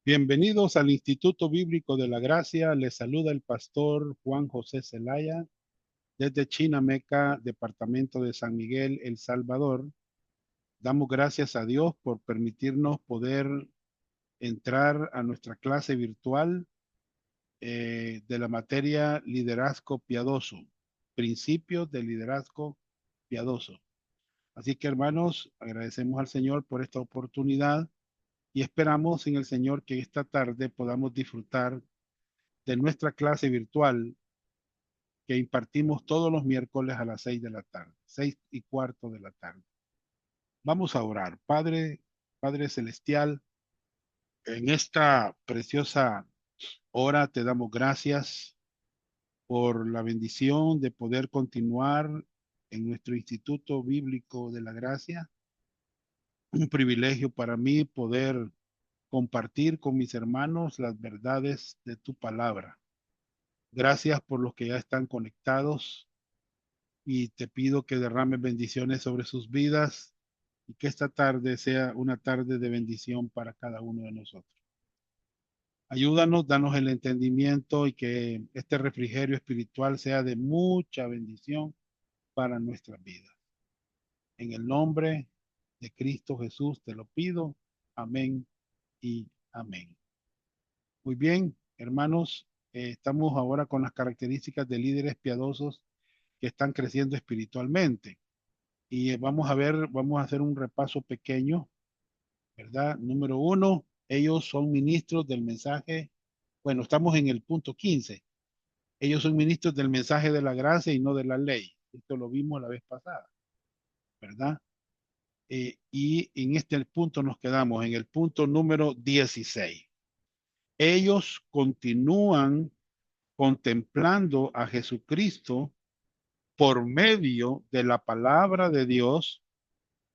Bienvenidos al Instituto Bíblico de la Gracia. Les saluda el pastor Juan José Zelaya desde Chinameca, departamento de San Miguel, El Salvador. Damos gracias a Dios por permitirnos poder entrar a nuestra clase virtual de la materia Liderazgo Piadoso, Principios de Liderazgo Piadoso. Así que, hermanos, agradecemos al Señor por esta oportunidad y esperamos en el Señor que esta tarde podamos disfrutar de nuestra clase virtual que impartimos todos los miércoles a las 6 de la tarde, 6:15 de la tarde. Vamos a orar. Padre Celestial, en esta preciosa hora te damos gracias por la bendición de poder continuar en nuestro Instituto Bíblico de la Gracia. Un privilegio para mí poder compartir con mis hermanos las verdades de tu palabra. Gracias por los que ya están conectados y te pido que derrames bendiciones sobre sus vidas y que esta tarde sea una tarde de bendición para cada uno de nosotros. Ayúdanos, danos el entendimiento y que este refrigerio espiritual sea de mucha bendición para nuestras vidas. En el nombre de Cristo Jesús te lo pido. Amén y amén. Muy bien, hermanos, estamos ahora con las características de líderes piadosos que están creciendo espiritualmente. Y vamos a hacer un repaso pequeño, ¿verdad? Número uno, ellos son ministros del mensaje. Bueno, estamos en el punto 15. Ellos son ministros del mensaje de la gracia y no de la ley. Esto lo vimos la vez pasada, ¿verdad? Y en este punto nos quedamos, en el punto número 16. Ellos continúan contemplando a Jesucristo por medio de la palabra de Dios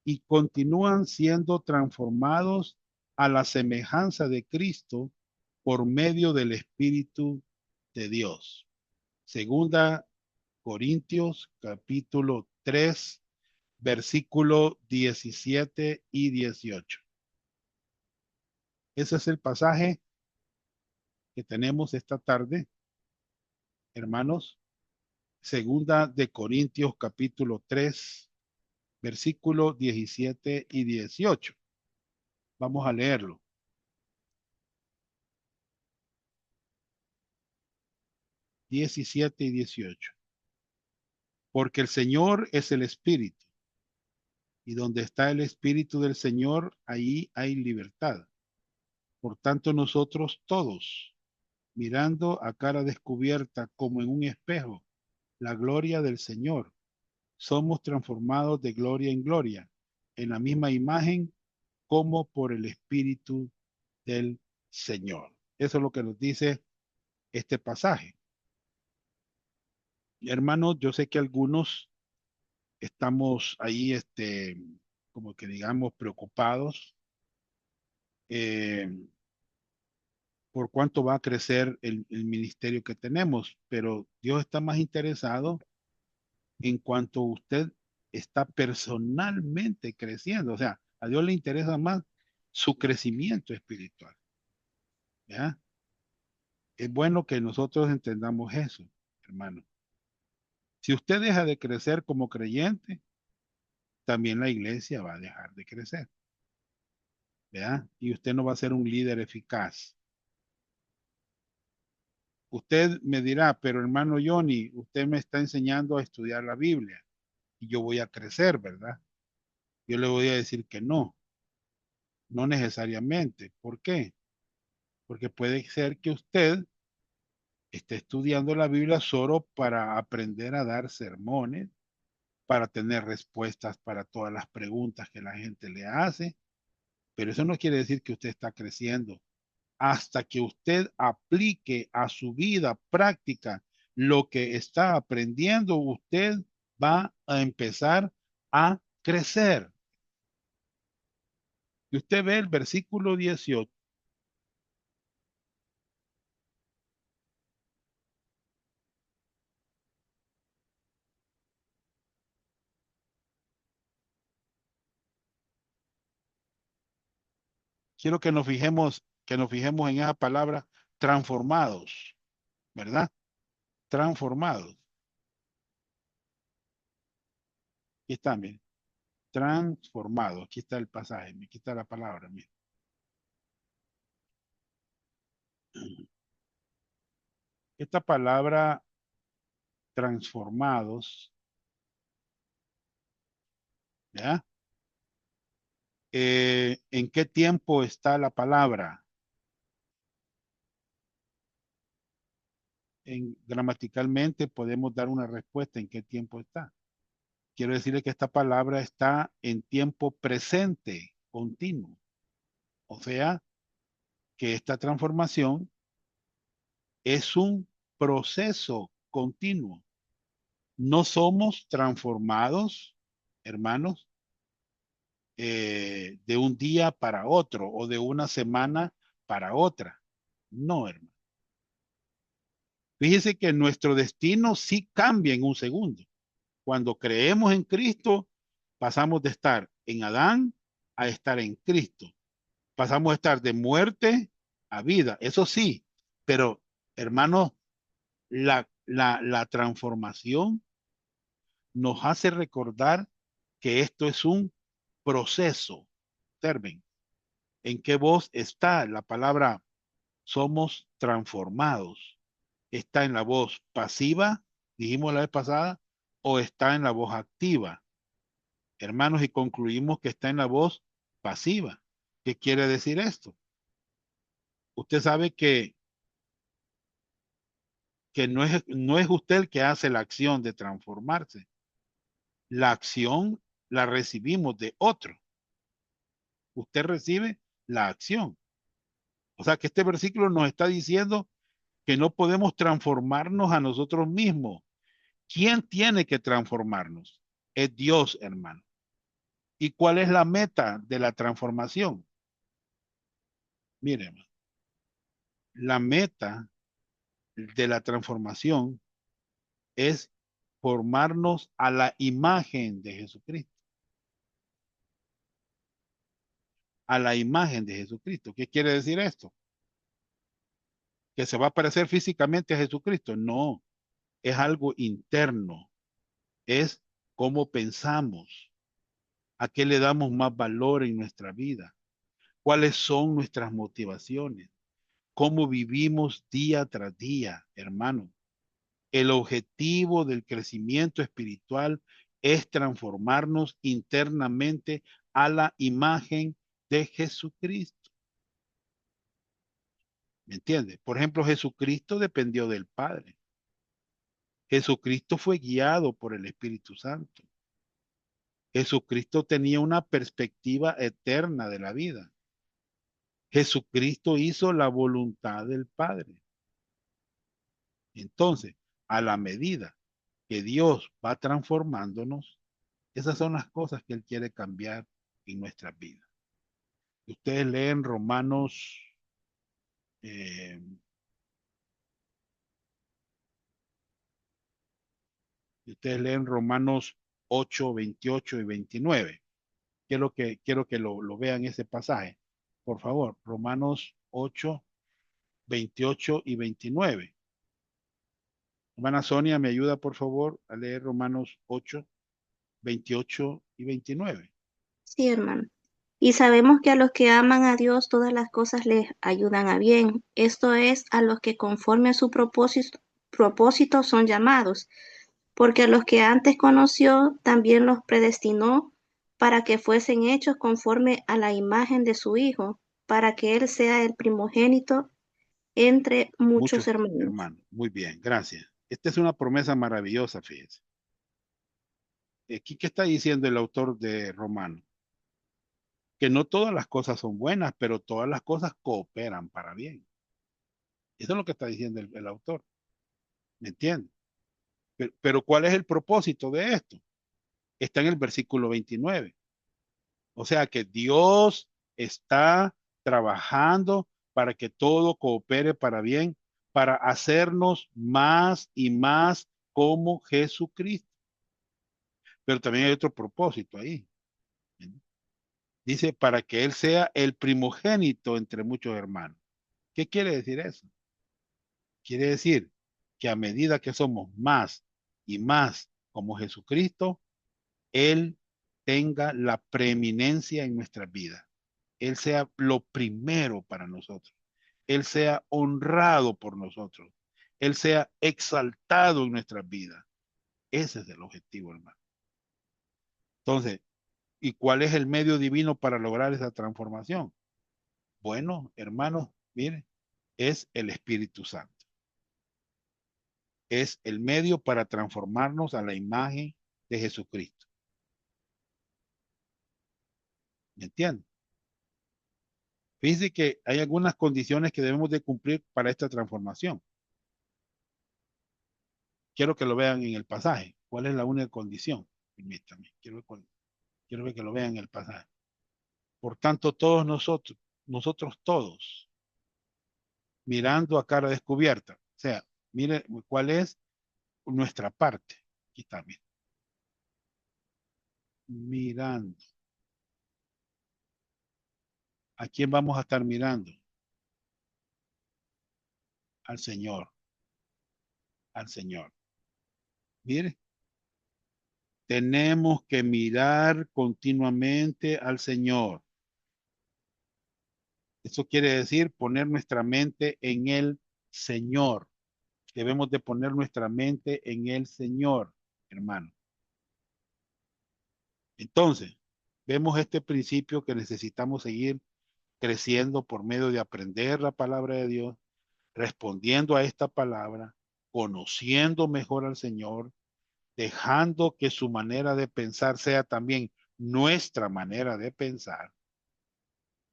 y continúan siendo transformados a la semejanza de Cristo por medio del Espíritu de Dios. Segunda Corintios capítulo 3, versículo 17 y 18. Ese es el pasaje que tenemos esta tarde, hermanos. Segunda de Corintios capítulo 3, versículo 17 y 18. Vamos a leerlo. 17 y 18. Porque el Señor es el Espíritu, y donde está el Espíritu del Señor, ahí hay libertad. Por tanto, nosotros todos, mirando a cara descubierta como en un espejo la gloria del Señor, somos transformados de gloria en gloria, en la misma imagen como por el Espíritu del Señor. Eso es lo que nos dice este pasaje. Hermanos, yo sé que algunos estamos ahí, como que digamos, preocupados eh, por cuánto va a crecer el ministerio que tenemos, pero Dios está más interesado en cuanto usted está personalmente creciendo. O sea, a Dios le interesa más su crecimiento espiritual. ¿Ya? Es bueno que nosotros entendamos eso, hermano. Si usted deja de crecer como creyente, también la iglesia va a dejar de crecer. ¿Ya? Y usted no va a ser un líder eficaz. Usted me dirá, pero hermano Johnny, usted me está enseñando a estudiar la Biblia y yo voy a crecer, ¿verdad? Yo le voy a decir que no, no necesariamente. ¿Por qué? Porque puede ser que usted esté estudiando la Biblia solo para aprender a dar sermones, para tener respuestas para todas las preguntas que la gente le hace, pero eso no quiere decir que usted está creciendo. Hasta que usted aplique a su vida práctica lo que está aprendiendo, usted va a empezar a crecer. Y usted ve el versículo 18. Quiero que nos fijemos que nos fijemos en esa palabra transformados, ¿verdad? Transformados. Aquí está, miren. Transformados. Aquí está el pasaje, aquí está la palabra, miren. Esta palabra transformados, ¿ya? ¿En qué tiempo está la palabra? Gramaticalmente podemos dar una respuesta en qué tiempo está. Quiero decirle que esta palabra está en tiempo presente, continuo. O sea, que esta transformación es un proceso continuo. No somos transformados, hermanos, de un día para otro o de una semana para otra. No, hermano. Fíjese que nuestro destino sí cambia en un segundo. Cuando creemos en Cristo, pasamos de estar en Adán a estar en Cristo. Pasamos de estar de muerte a vida. Eso sí, pero hermanos, la transformación nos hace recordar que esto es un proceso. Observen, ¿en qué voz está la palabra somos transformados? ¿Está en la voz pasiva, dijimos la vez pasada, o está en la voz activa? Hermanos, y concluimos que está en la voz pasiva. ¿Qué quiere decir esto? Usted sabe que no es usted el que hace la acción de transformarse. La acción la recibimos de otro. Usted recibe la acción. O sea que este versículo nos está diciendo que no podemos transformarnos a nosotros mismos. ¿Quién tiene que transformarnos? Es Dios, hermano. ¿Y cuál es la meta de la transformación? Miren, la meta de la transformación es formarnos a la imagen de Jesucristo. A la imagen de Jesucristo. ¿Qué quiere decir esto? ¿Que se va a parecer físicamente a Jesucristo? No, es algo interno. Es cómo pensamos, a qué le damos más valor en nuestra vida, cuáles son nuestras motivaciones, cómo vivimos día tras día, hermano. El objetivo del crecimiento espiritual es transformarnos internamente a la imagen de Jesucristo. ¿Me entiende? Por ejemplo, Jesucristo dependió del Padre. Jesucristo fue guiado por el Espíritu Santo. Jesucristo tenía una perspectiva eterna de la vida. Jesucristo hizo la voluntad del Padre. Entonces, a la medida que Dios va transformándonos, esas son las cosas que Él quiere cambiar en nuestras vidas. Ustedes leen Romanos, eh, ustedes leen Romanos 8, 28 y 29. Quiero que lo vean ese pasaje. Por favor, Romanos 8, 28 y 29. Hermana Sonia, ¿me ayuda por favor a leer Romanos 8, 28 y 29? Sí, hermano. Y sabemos que a los que aman a Dios todas las cosas les ayudan a bien. Esto es, a los que conforme a su propósito son llamados, porque a los que antes conoció también los predestinó para que fuesen hechos conforme a la imagen de su Hijo, para que Él sea el primogénito entre muchos Muchos hermanos. hermanos. Muy bien, gracias. Esta es una promesa maravillosa, fíjense. Aquí, ¿qué está diciendo el autor de Romano? Que no todas las cosas son buenas, pero todas las cosas cooperan para bien. Eso es lo que está diciendo el autor. ¿Me entiende? Pero ¿cuál es el propósito de esto? Está en el versículo 29. O sea que Dios está trabajando para que todo coopere para bien, para hacernos más y más como Jesucristo. Pero también hay otro propósito ahí. Dice, para que Él sea el primogénito entre muchos hermanos. ¿Qué quiere decir eso? Quiere decir que a medida que somos más y más como Jesucristo, Él tenga la preeminencia en nuestras vidas. Él sea lo primero para nosotros. Él sea honrado por nosotros. Él sea exaltado en nuestras vidas. Ese es el objetivo, hermano. Entonces, ¿y cuál es el medio divino para lograr esa transformación? Bueno, hermanos, mire, es el Espíritu Santo. Es el medio para transformarnos a la imagen de Jesucristo. ¿Me entienden? Fíjense que hay algunas condiciones que debemos de cumplir para esta transformación. Quiero que lo vean en el pasaje. ¿Cuál es la única condición? Permítame. Quiero ver que lo vean en el pasaje. Por tanto, todos nosotros todos, mirando a cara descubierta. O sea, mire cuál es nuestra parte. Aquí está, mire. Mirando. ¿A quién vamos a estar mirando? Al Señor. Al Señor. Mire, tenemos que mirar continuamente al Señor. Eso quiere decir poner nuestra mente en el Señor. Debemos de poner nuestra mente en el Señor, hermano. Entonces, vemos este principio que necesitamos seguir creciendo por medio de aprender la palabra de Dios, respondiendo a esta palabra, conociendo mejor al Señor, dejando que su manera de pensar sea también nuestra manera de pensar.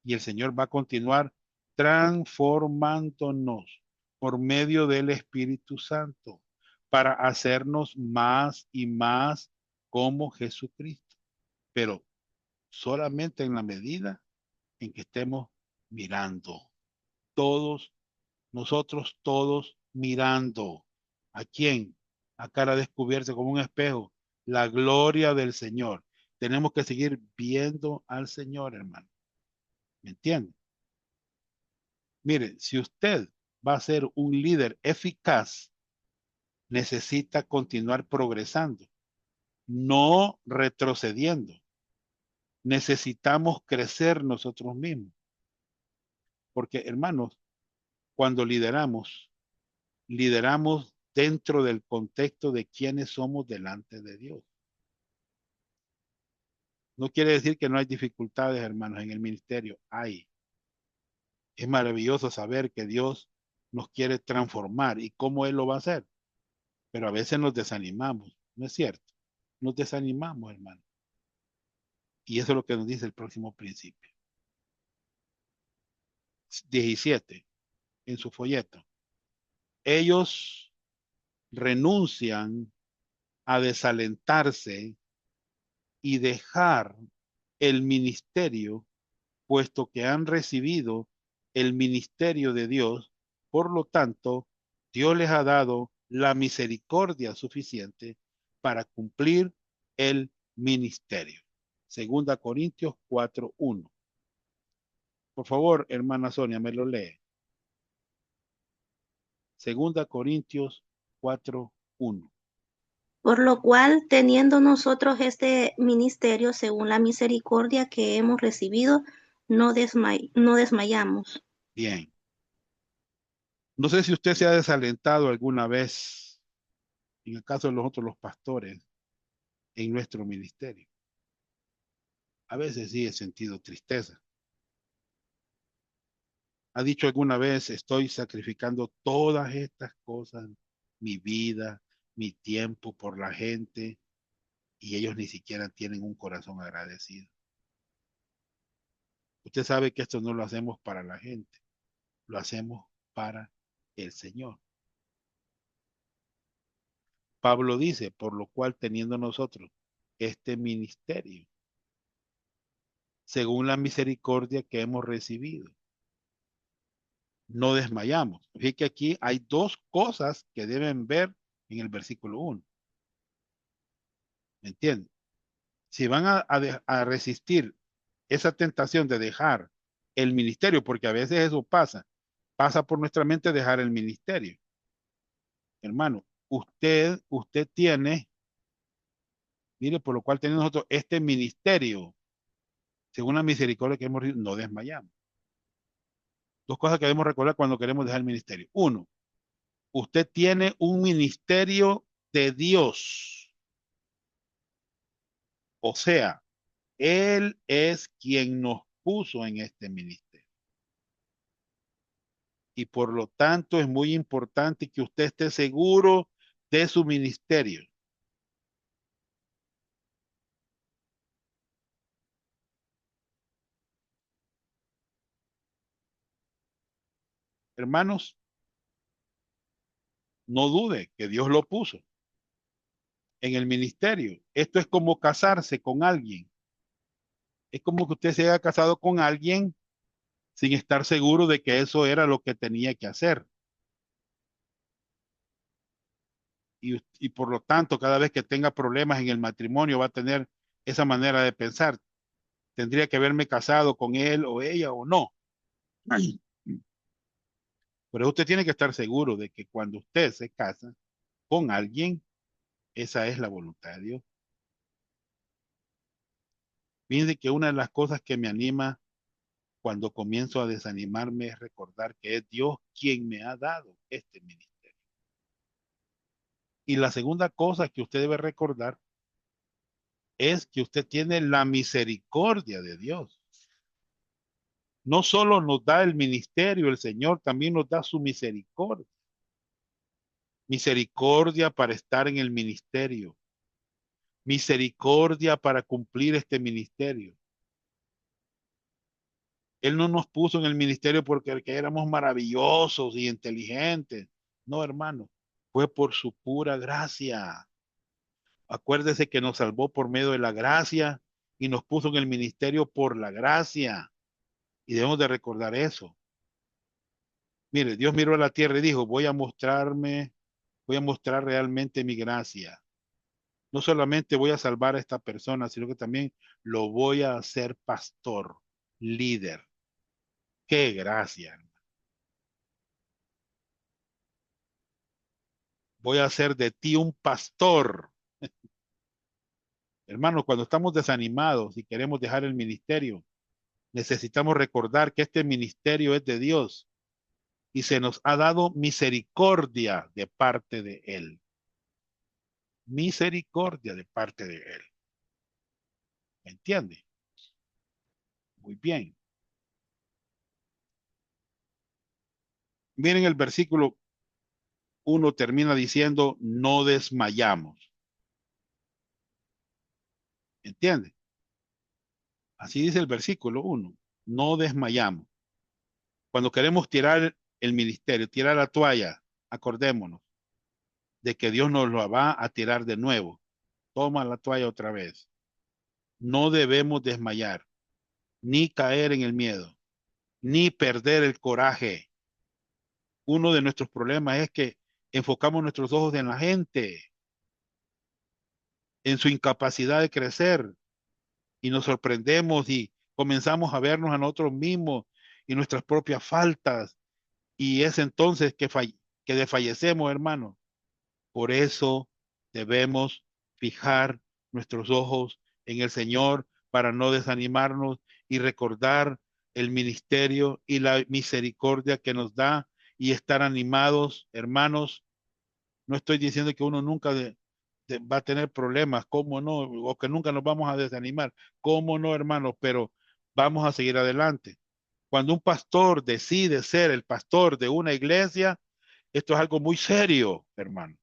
Y el Señor va a continuar transformándonos por medio del Espíritu Santo para hacernos más y más como Jesucristo. Pero solamente en la medida en que estemos mirando. Todos, nosotros todos mirando. ¿A quién? A cara descubierta como un espejo. La gloria del Señor. Tenemos que seguir viendo al Señor, hermano. ¿Me entiende? Mire, si usted va a ser un líder eficaz, necesita continuar progresando, no retrocediendo. Necesitamos crecer nosotros mismos. Porque, hermanos, cuando lideramos dentro del contexto de quiénes somos delante de Dios. No quiere decir que no hay dificultades, hermanos, en el ministerio. Hay. Es maravilloso saber que Dios nos quiere transformar y cómo Él lo va a hacer. Pero a veces nos desanimamos, ¿no es cierto? Nos desanimamos, hermano. Y eso es lo que nos dice el próximo principio. 17, en su folleto. Ellos renuncian a desalentarse y dejar el ministerio, puesto que han recibido el ministerio de Dios. Por lo tanto, Dios les ha dado la misericordia suficiente para cumplir el ministerio. Segunda Corintios 4:1. Por favor, hermana Sonia, me lo lee. Segunda Corintios 4:1. Por lo cual, teniendo nosotros este ministerio según la misericordia que hemos recibido, no desmayamos. Bien. No sé si usted se ha desalentado alguna vez, en el caso de nosotros los pastores, en nuestro ministerio. A veces sí he sentido tristeza. ¿Ha dicho alguna vez, estoy sacrificando todas estas cosas, mi vida, mi tiempo por la gente, y ellos ni siquiera tienen un corazón agradecido? Usted sabe que esto no lo hacemos para la gente, lo hacemos para el Señor. Pablo dice, por lo cual teniendo nosotros este ministerio, según la misericordia que hemos recibido, no desmayamos. Fíjate que aquí hay dos cosas que deben ver en el versículo 1. ¿Me entienden? Si van a resistir esa tentación de dejar el ministerio, porque a veces eso pasa, pasa por nuestra mente dejar el ministerio. Hermano, usted tiene, mire, por lo cual tenemos nosotros este ministerio, según la misericordia que hemos recibido, no desmayamos. Dos cosas que debemos recordar cuando queremos dejar el ministerio. Uno, usted tiene un ministerio de Dios. O sea, Él es quien nos puso en este ministerio. Y por lo tanto es muy importante que usted esté seguro de su ministerio. Hermanos, no dude que Dios lo puso en el ministerio. Esto es como casarse con alguien. Es como que usted se haya casado con alguien sin estar seguro de que eso era lo que tenía que hacer. Y por lo tanto, cada vez que tenga problemas en el matrimonio va a tener esa manera de pensar. Tendría que haberme casado con él o ella o no. Pero usted tiene que estar seguro de que cuando usted se casa con alguien, esa es la voluntad de Dios. Fíjense que una de las cosas que me anima cuando comienzo a desanimarme es recordar que es Dios quien me ha dado este ministerio. Y la segunda cosa que usted debe recordar es que usted tiene la misericordia de Dios. No solo nos da el ministerio, el Señor también nos da su misericordia. Misericordia para estar en el ministerio. Misericordia para cumplir este ministerio. Él no nos puso en el ministerio porque éramos maravillosos y inteligentes. No, hermano, fue por su pura gracia. Acuérdese que nos salvó por medio de la gracia y nos puso en el ministerio por la gracia. Y debemos de recordar eso. Mire, Dios miró a la tierra y dijo, voy a mostrar realmente mi gracia. No solamente voy a salvar a esta persona, sino que también lo voy a hacer pastor, líder. ¡Qué gracia! Voy a hacer de ti un pastor. Hermanos, cuando estamos desanimados y queremos dejar el ministerio, necesitamos recordar que este ministerio es de Dios y se nos ha dado misericordia de parte de Él. Misericordia de parte de Él. ¿Me entiende? Muy bien. Miren el versículo 1 termina diciendo, no desmayamos. ¿Entiende? Así dice el versículo 1. No desmayamos. Cuando queremos tirar el ministerio, tirar la toalla, acordémonos de que Dios nos lo va a tirar de nuevo. Toma la toalla otra vez. No debemos desmayar, ni caer en el miedo, ni perder el coraje. Uno de nuestros problemas es que enfocamos nuestros ojos en la gente, en su incapacidad de crecer, y nos sorprendemos y comenzamos a vernos a nosotros mismos y nuestras propias faltas, y es entonces que desfallecemos, hermano. Por eso debemos fijar nuestros ojos en el Señor para no desanimarnos y recordar el ministerio y la misericordia que nos da y estar animados, hermanos. No estoy diciendo que uno nunca va a tener problemas, cómo no, o que nunca nos vamos a desanimar, cómo no, hermanos, pero vamos a seguir adelante. Cuando un pastor decide ser el pastor de una iglesia, esto es algo muy serio, hermano.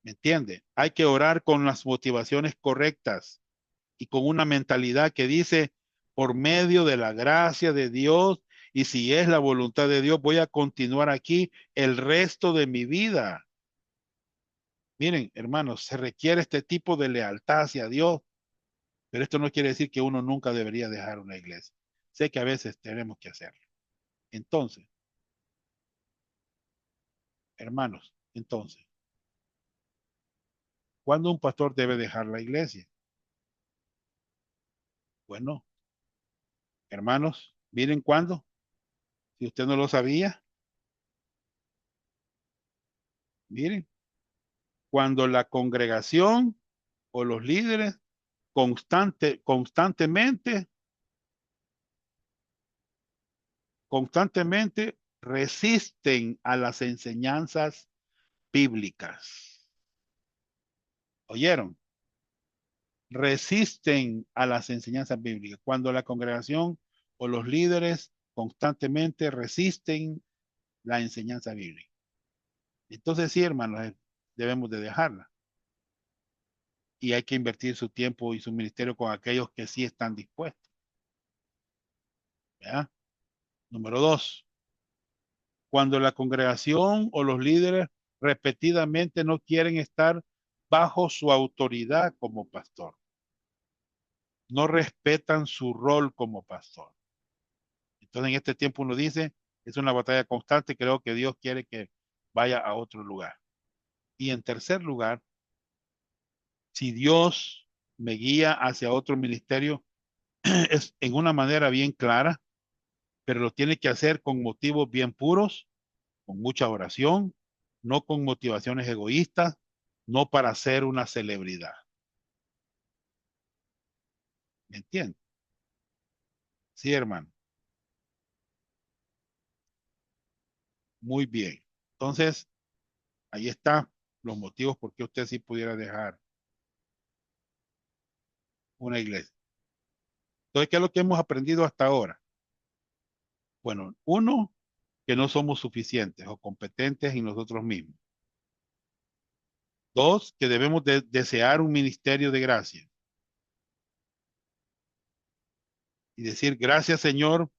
¿Me entiende? Hay que orar con las motivaciones correctas y con una mentalidad que dice, por medio de la gracia de Dios, y si es la voluntad de Dios, voy a continuar aquí el resto de mi vida. Miren, hermanos, se requiere este tipo de lealtad hacia Dios, pero esto no quiere decir que uno nunca debería dejar una iglesia. Sé que a veces tenemos que hacerlo. Entonces, hermanos, entonces, ¿cuándo un pastor debe dejar la iglesia? Bueno, hermanos, miren cuándo. Si usted no lo sabía, miren, cuando la congregación o los líderes constantemente resisten a las enseñanzas bíblicas. ¿Oyeron? Resisten a las enseñanzas bíblicas. Cuando la congregación o los líderes constantemente resisten la enseñanza bíblica. Entonces sí, hermanos, debemos de dejarla. Y hay que invertir su tiempo y su ministerio con aquellos que sí están dispuestos. ¿Ya? Número 2, cuando la congregación o los líderes repetidamente no quieren estar bajo su autoridad como pastor. No respetan su rol como pastor. Entonces en este tiempo uno dice, es una batalla constante, creo que Dios quiere que vaya a otro lugar. Y en tercer lugar, si Dios me guía hacia otro ministerio, es en una manera bien clara, pero lo tiene que hacer con motivos bien puros, con mucha oración, no con motivaciones egoístas, no para ser una celebridad. ¿Me entiendes? Sí, hermano. Muy bien. Entonces, ahí está los motivos por qué usted sí pudiera dejar una iglesia. Entonces, ¿qué es lo que hemos aprendido hasta ahora? Bueno, uno, que no somos suficientes o competentes en nosotros mismos. Dos, que debemos de desear un ministerio de gracia y decir, gracias Señor,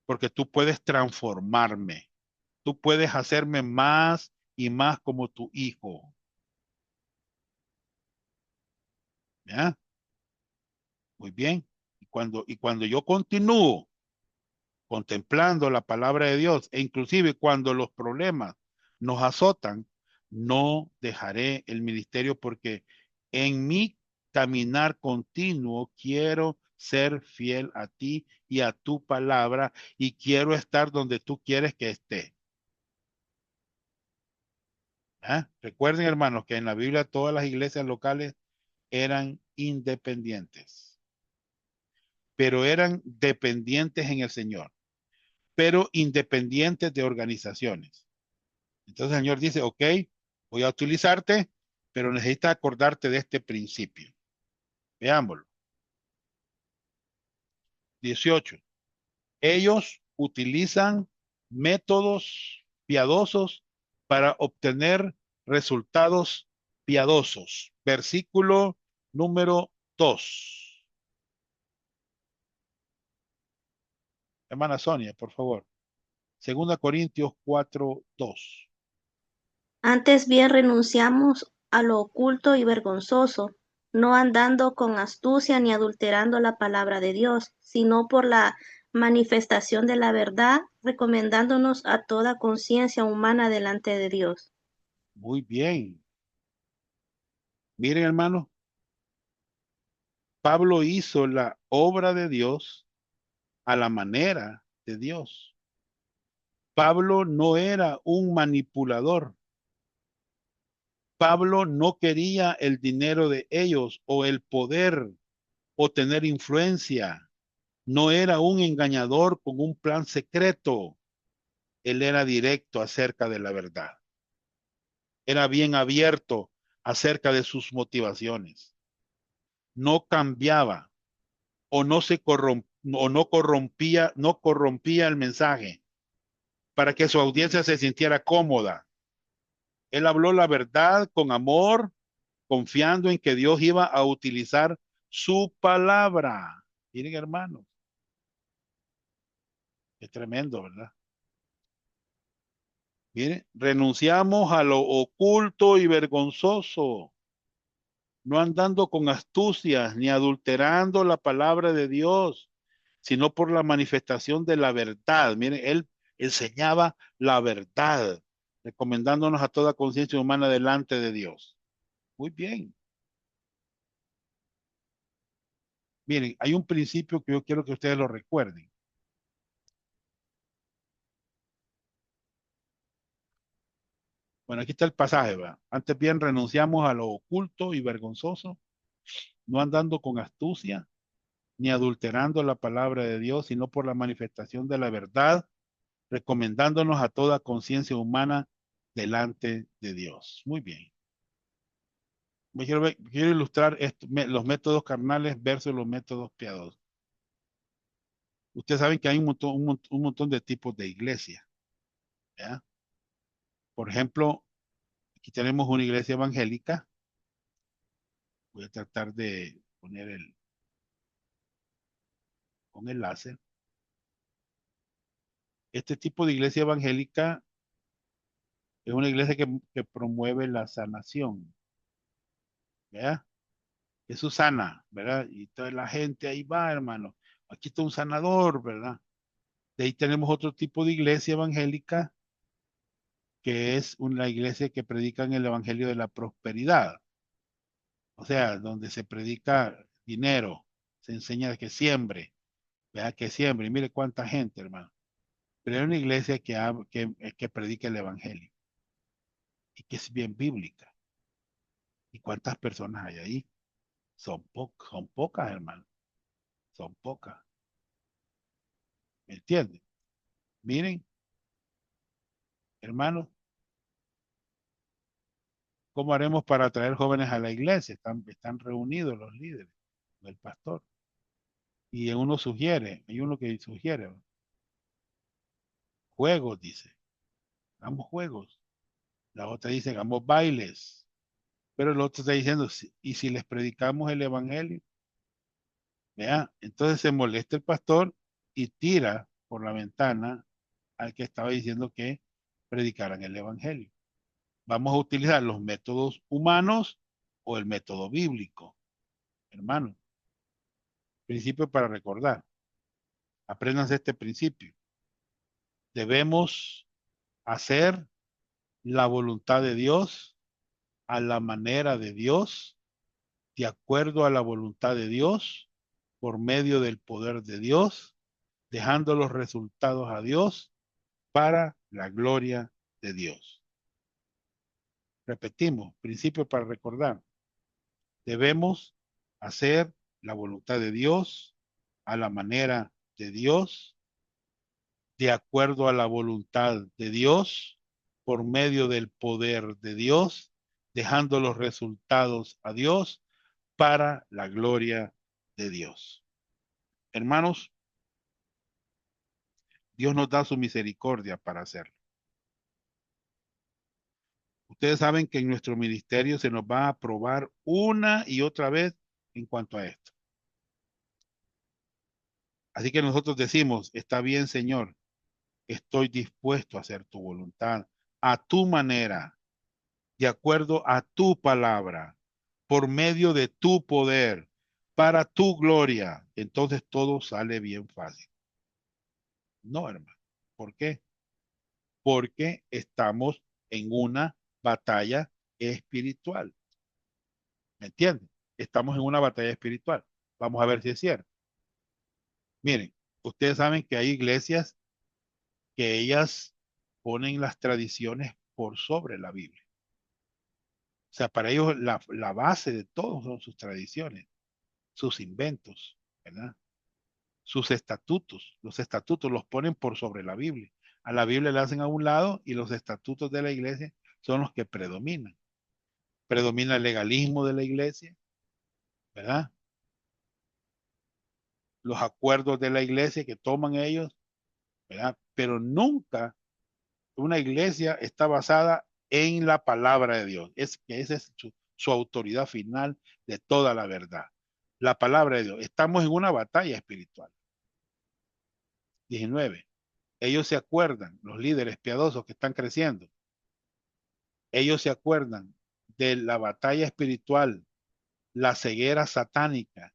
porque tú puedes transformarme. Tú puedes hacerme más y más como tu hijo. ¿Ya? Muy bien. Y cuando yo continúo contemplando la palabra de Dios, e inclusive cuando los problemas nos azotan, no dejaré el ministerio porque en mi caminar continuo quiero ser fiel a ti y a tu palabra y quiero estar donde tú quieres que esté. ¿Ah? Recuerden, hermanos, que en la Biblia todas las iglesias locales eran independientes, pero eran dependientes en el Señor, pero independientes de organizaciones. Entonces el Señor dice, ok, voy a utilizarte, pero necesitas acordarte de este principio. Veámoslo. 18. Ellos utilizan métodos piadosos para obtener resultados piadosos. Versículo número 2. Hermana Sonia, por favor. Segunda Corintios 4:2. Antes bien renunciamos a lo oculto y vergonzoso, no andando con astucia ni adulterando la palabra de Dios, sino por la manifestación de la verdad, recomendándonos a toda conciencia humana delante de Dios. Muy bien. Miren, hermanos, Pablo hizo la obra de Dios a la manera de Dios. Pablo no era un manipulador. Pablo no quería el dinero de ellos o el poder o tener influencia. No era un engañador con un plan secreto. Él era directo acerca de la verdad. Era bien abierto acerca de sus motivaciones. No cambiaba o no se o no corrompía el mensaje para que su audiencia se sintiera cómoda. Él habló la verdad con amor, confiando en que Dios iba a utilizar su palabra. Miren, hermanos, es tremendo, ¿verdad? Miren, renunciamos a lo oculto y vergonzoso, no andando con astucias ni adulterando la palabra de Dios, sino por la manifestación de la verdad. Miren, él enseñaba la verdad, recomendándonos a toda conciencia humana delante de Dios. Muy bien. Miren, hay un principio que yo quiero que ustedes lo recuerden. Bueno, aquí está el pasaje, ¿va? Antes bien renunciamos a lo oculto y vergonzoso, no andando con astucia, ni adulterando la palabra de Dios, sino por la manifestación de la verdad, recomendándonos a toda conciencia humana delante de Dios. Muy bien. Quiero ilustrar los métodos carnales versus los métodos piadosos. Ustedes saben que hay un montón de tipos de iglesia, ¿ya? Por ejemplo, aquí tenemos una iglesia evangélica. Voy a tratar de poner con enlace. Este tipo de iglesia evangélica es una iglesia que promueve la sanación, ¿ya? Jesús sana, ¿verdad? Y toda la gente ahí va, hermano. Aquí está un sanador, ¿verdad? De ahí tenemos otro tipo de iglesia evangélica que es una iglesia que predica en el evangelio de la prosperidad. O sea, donde se predica dinero, se enseña que siembre, ¿verdad? Que siembre. Y mire cuánta gente, hermano. Pero hay una iglesia que predica el evangelio y que es bien bíblica. ¿Y cuántas personas hay ahí? Son pocas, hermano. Son pocas. ¿Me entienden? Miren, hermanos, ¿cómo haremos para traer jóvenes a la iglesia? Están reunidos los líderes, el pastor. Y uno sugiere, hay uno que sugiere, juegos, dice, hagamos juegos. La otra dice, hagamos bailes. Pero el otro está diciendo, ¿y si les predicamos el evangelio? Vea, entonces se molesta el pastor y tira por la ventana al que estaba diciendo que predicaran el evangelio. Vamos a utilizar los métodos humanos o el método bíblico, hermano. Principio para recordar. Apréndanse este principio. Debemos hacer la voluntad de Dios a la manera de Dios, de acuerdo a la voluntad de Dios, por medio del poder de Dios, dejando los resultados a Dios para la gloria de Dios. Repetimos, principio para recordar. Debemos hacer la voluntad de Dios a la manera de Dios, de acuerdo a la voluntad de Dios, por medio del poder de Dios, dejando los resultados a Dios para la gloria de Dios. Hermanos, Dios nos da su misericordia para hacerlo. Ustedes saben que en nuestro ministerio se nos va a probar una y otra vez en cuanto a esto. Así que nosotros decimos, está bien, Señor, estoy dispuesto a hacer tu voluntad, a tu manera, de acuerdo a tu palabra, por medio de tu poder, para tu gloria. Entonces todo sale bien fácil. No, hermano. ¿Por qué? Porque estamos en una batalla espiritual. ¿Me entienden? Estamos en una batalla espiritual. Vamos a ver si es cierto. Miren, ustedes saben que hay iglesias que ellas ponen las tradiciones por sobre la Biblia. O sea, para ellos la base de todo son sus tradiciones, sus inventos, ¿verdad? Sus estatutos. Los estatutos los ponen por sobre la Biblia. A la Biblia le hacen a un lado y los estatutos de la iglesia son los que predominan. Predomina el legalismo de la iglesia, ¿verdad? Los acuerdos de la iglesia que toman ellos, ¿verdad? Pero nunca una iglesia está basada en la palabra de Dios. Es que esa es su autoridad final de toda la verdad. La palabra de Dios. Estamos en una batalla espiritual. 19. Ellos se acuerdan, los líderes piadosos que están creciendo, ellos se acuerdan de la batalla espiritual, la ceguera satánica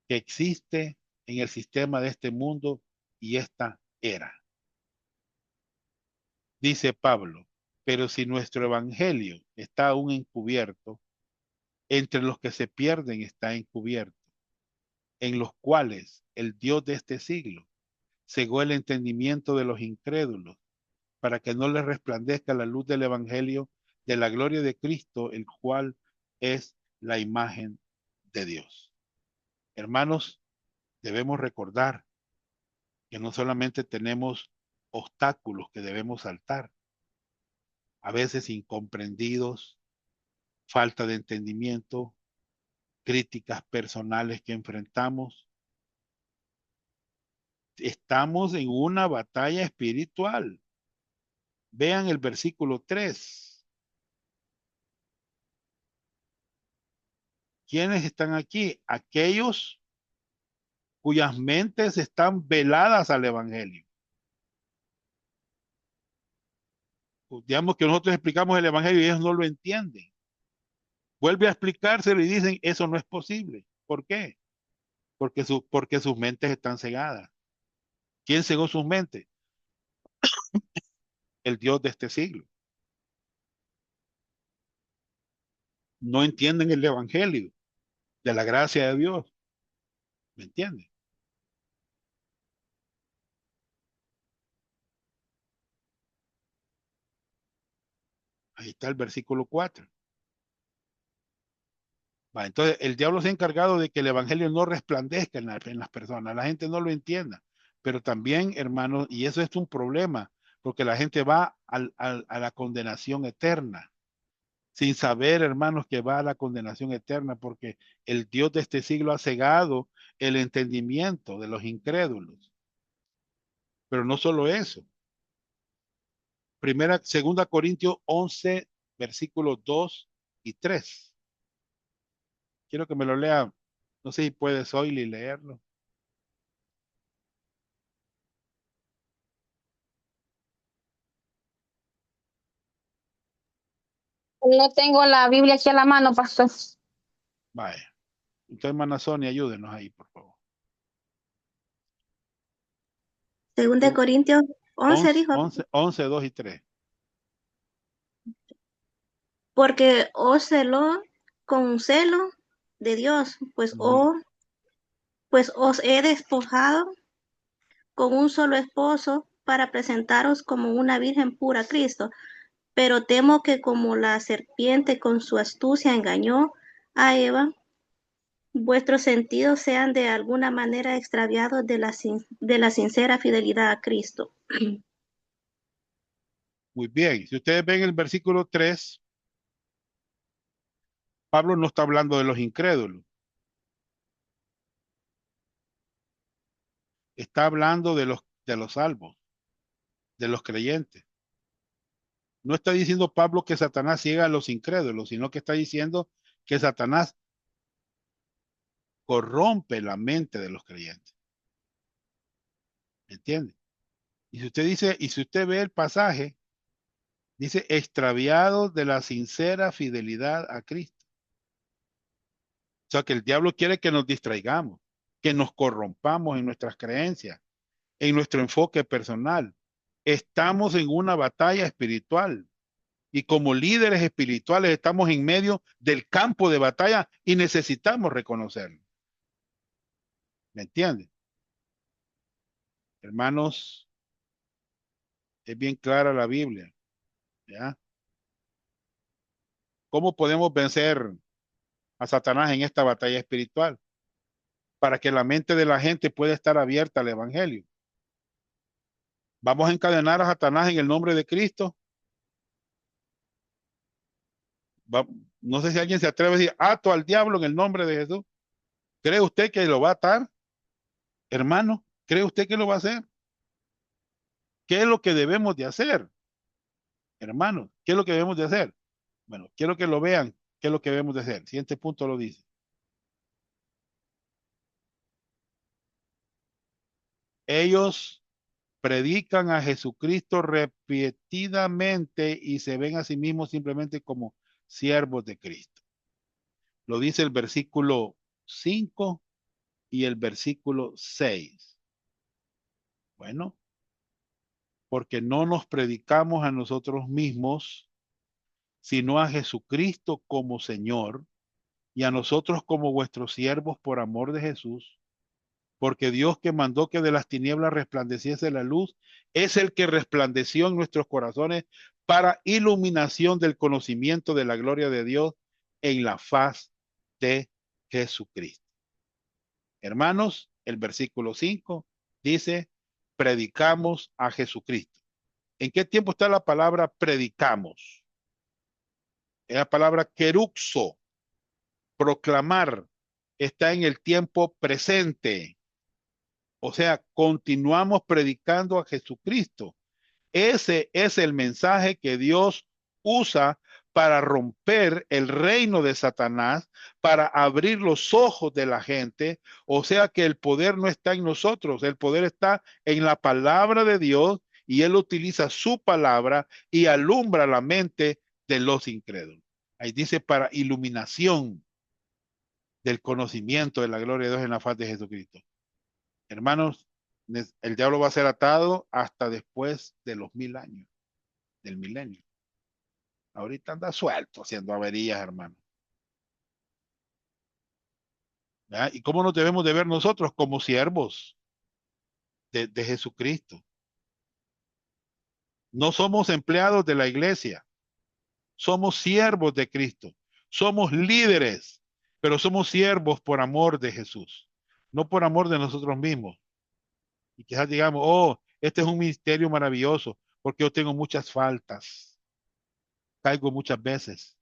que existe en el sistema de este mundo y esta era. Dice Pablo, pero si nuestro evangelio está aún encubierto, entre los que se pierden está encubierto, en los cuales el Dios de este siglo cegó el entendimiento de los incrédulos para que no les resplandezca la luz del evangelio de la gloria de Cristo, el cual es la imagen de Dios. Hermanos, debemos recordar que no solamente tenemos obstáculos que debemos saltar, a veces incomprendidos, falta de entendimiento, críticas personales que enfrentamos. Estamos en una batalla espiritual. Vean el versículo 3. ¿Quiénes están aquí? Aquellos cuyas mentes están veladas al evangelio. Digamos que nosotros explicamos el evangelio y ellos no lo entienden. Vuelve a explicárselo y dicen, eso no es posible. ¿Por qué? Porque sus mentes están cegadas. ¿Quién cegó sus mentes? El Dios de este siglo. No entienden el evangelio de la gracia de Dios. ¿Me entienden? Ahí está el versículo 4. Va, entonces, el diablo se ha encargado de que el evangelio no resplandezca en las personas, la gente no lo entienda. Pero también, hermanos, y eso es un problema, porque la gente va a la condenación eterna, sin saber, hermanos, que va a la condenación eterna, porque el Dios de este siglo ha cegado el entendimiento de los incrédulos. Pero no solo eso. Segunda Corintios 11, versículos 2 y 3. Quiero que me lo lea. No sé si puedes hoy leerlo. No tengo la Biblia aquí a la mano, pastor. Vaya. Entonces, hermana Sonia, ayúdenos ahí, por favor. Según de Corintios 11 dijo, 11, 2 y 3. porque os celó con celo de Dios, pues os he despojado con un solo esposo para presentaros como una virgen pura a Cristo. Pero temo que como la serpiente con su astucia engañó a Eva, vuestros sentidos sean de alguna manera extraviados de la sincera fidelidad a Cristo. Muy bien. Si ustedes ven el versículo 3, Pablo no está hablando de los incrédulos. Está hablando de los salvos, de los creyentes. No está diciendo Pablo que Satanás ciega a los incrédulos, sino que está diciendo que Satanás corrompe la mente de los creyentes. ¿Me entiende? Y si usted dice, y si usted ve el pasaje, dice extraviados de la sincera fidelidad a Cristo. O sea que el diablo quiere que nos distraigamos, que nos corrompamos en nuestras creencias, en nuestro enfoque personal. Estamos en una batalla espiritual y como líderes espirituales estamos en medio del campo de batalla y necesitamos reconocerlo. ¿Me entienden? Hermanos, es bien clara la Biblia, ¿ya? ¿Cómo podemos vencer a Satanás en esta batalla espiritual? Para que la mente de la gente pueda estar abierta al Evangelio. Vamos a encadenar a Satanás en el nombre de Cristo. Va, no sé si alguien se atreve a decir, ato al diablo en el nombre de Jesús. ¿Cree usted que lo va a atar? Hermano, ¿cree usted que lo va a hacer? ¿Qué es lo que debemos de hacer? Hermano, ¿qué es lo que debemos de hacer? Bueno, quiero que lo vean, qué es lo que debemos de hacer. Siguiente punto lo dice. Ellos predican a Jesucristo repetidamente y se ven a sí mismos simplemente como siervos de Cristo. Lo dice el versículo 5 y el versículo 6. Bueno, porque no nos predicamos a nosotros mismos, sino a Jesucristo como Señor y a nosotros como vuestros siervos por amor de Jesús, porque Dios que mandó que de las tinieblas resplandeciese la luz, es el que resplandeció en nuestros corazones para iluminación del conocimiento de la gloria de Dios en la faz de Jesucristo. Hermanos, el versículo 5 dice, predicamos a Jesucristo. ¿En qué tiempo está la palabra predicamos? Es la palabra queruxo, proclamar, está en el tiempo presente. O sea, continuamos predicando a Jesucristo. Ese es el mensaje que Dios usa para romper el reino de Satanás, para abrir los ojos de la gente. O sea que el poder no está en nosotros, el poder está en la palabra de Dios y Él utiliza su palabra y alumbra la mente de los incrédulos. Ahí dice para iluminación del conocimiento de la gloria de Dios en la faz de Jesucristo. Hermanos, el diablo va a ser atado hasta después de los 1000 años, del milenio. Ahorita anda suelto haciendo averías, hermano. ¿Verdad? ¿Y cómo nos debemos de ver nosotros? Como siervos de Jesucristo. No somos empleados de la iglesia, somos siervos de Cristo. Somos líderes, pero somos siervos por amor de Jesús, no por amor de nosotros mismos. Y quizás digamos, oh, este es un ministerio maravilloso, porque yo tengo muchas faltas, caigo muchas veces,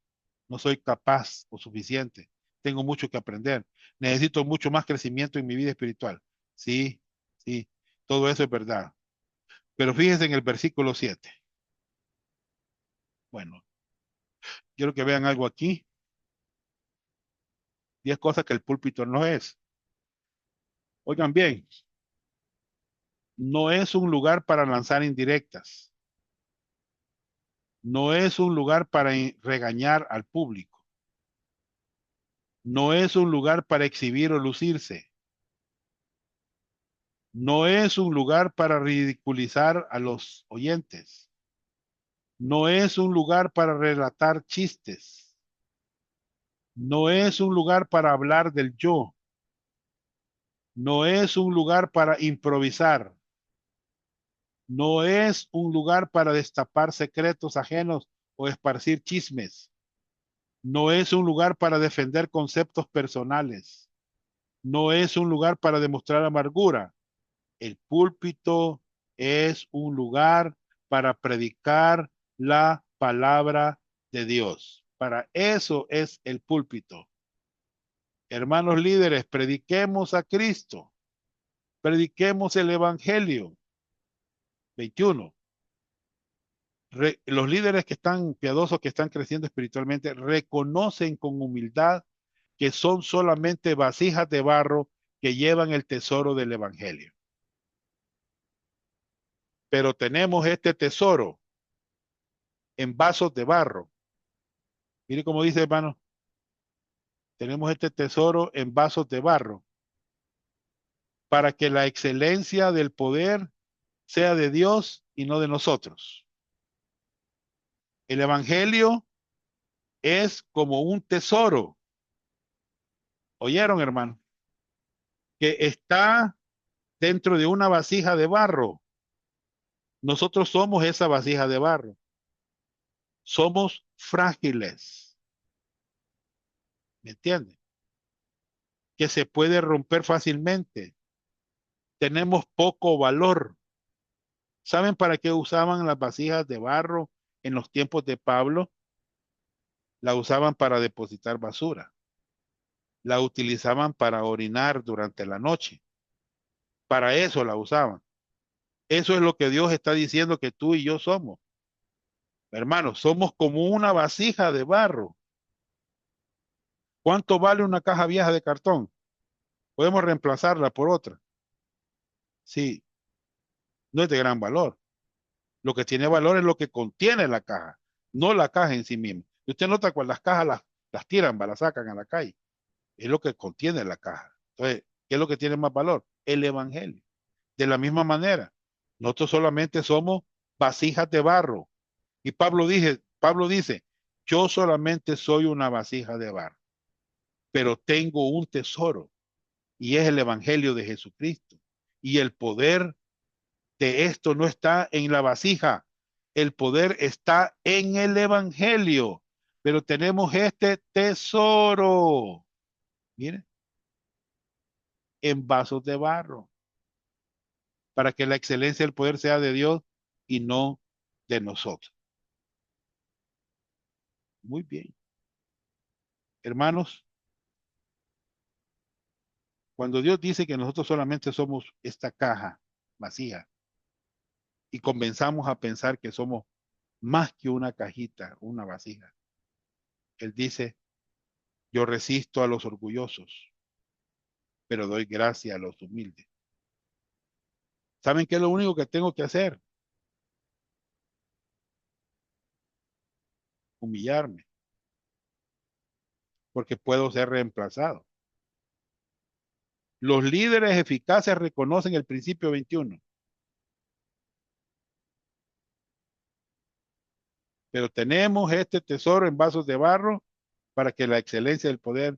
no soy capaz o suficiente, tengo mucho que aprender, necesito mucho más crecimiento en mi vida espiritual. Sí, sí, todo eso es verdad. Pero fíjense en el versículo 7. Bueno, quiero que vean algo aquí. 10 cosas que el púlpito no es. Oigan bien, no es un lugar para lanzar indirectas. No es un lugar para regañar al público. No es un lugar para exhibir o lucirse. No es un lugar para ridiculizar a los oyentes. No es un lugar para relatar chistes. No es un lugar para hablar del yo. No es un lugar para improvisar. No es un lugar para destapar secretos ajenos o esparcir chismes. No es un lugar para defender conceptos personales. No es un lugar para demostrar amargura. El púlpito es un lugar para predicar la palabra de Dios. Para eso es el púlpito. Hermanos líderes, prediquemos a Cristo. Prediquemos el Evangelio. 21. Los líderes que están piadosos, que están creciendo espiritualmente, reconocen con humildad que son solamente vasijas de barro que llevan el tesoro del Evangelio. Pero tenemos este tesoro en vasos de barro. Mire cómo dice, hermano. Tenemos este tesoro en vasos de barro para que la excelencia del poder sea de Dios y no de nosotros. El Evangelio es como un tesoro. ¿Oyeron, hermano? Que está dentro de una vasija de barro. Nosotros somos esa vasija de barro. Somos frágiles. ¿Me entienden? Que se puede romper fácilmente. Tenemos poco valor. ¿Saben para qué usaban las vasijas de barro en los tiempos de Pablo? La usaban para depositar basura. La utilizaban para orinar durante la noche. Para eso la usaban. Eso es lo que Dios está diciendo que tú y yo somos. Hermanos, somos como una vasija de barro. ¿Cuánto vale una caja vieja de cartón? Podemos reemplazarla por otra. Sí, no es de gran valor. Lo que tiene valor es lo que contiene la caja, no la caja en sí misma. Y usted nota cuando las cajas las tiran, las sacan a la calle. Es lo que contiene la caja. Entonces, ¿qué es lo que tiene más valor? El Evangelio. De la misma manera, nosotros solamente somos vasijas de barro. Y Pablo dice, yo solamente soy una vasija de barro, pero tengo un tesoro y es el Evangelio de Jesucristo. Y el poder de esto no está en la vasija, El poder está en el evangelio, pero tenemos este tesoro, miren, en vasos de barro, para que la excelencia del poder sea de Dios y no de nosotros. Muy bien. Hermanos, cuando Dios dice que nosotros solamente somos esta caja vacía y comenzamos a pensar que somos más que una cajita, una vasija, Él dice, yo resisto a los orgullosos, pero doy gracia a los humildes. ¿Saben qué es lo único que tengo que hacer? Humillarme, porque puedo ser reemplazado. Los líderes eficaces reconocen el principio 21, pero tenemos este tesoro en vasos de barro para que la excelencia del poder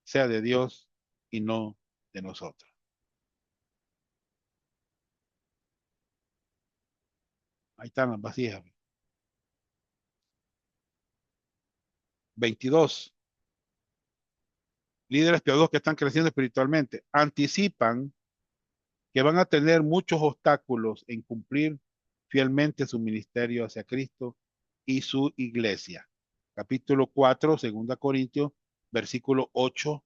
sea de Dios y no de nosotros. Ahí están las vasijas. 22. Líderes piadosos que están creciendo espiritualmente anticipan que van a tener muchos obstáculos en cumplir fielmente su ministerio hacia Cristo y su iglesia. Capítulo 4, 2 Corintios, versículo 8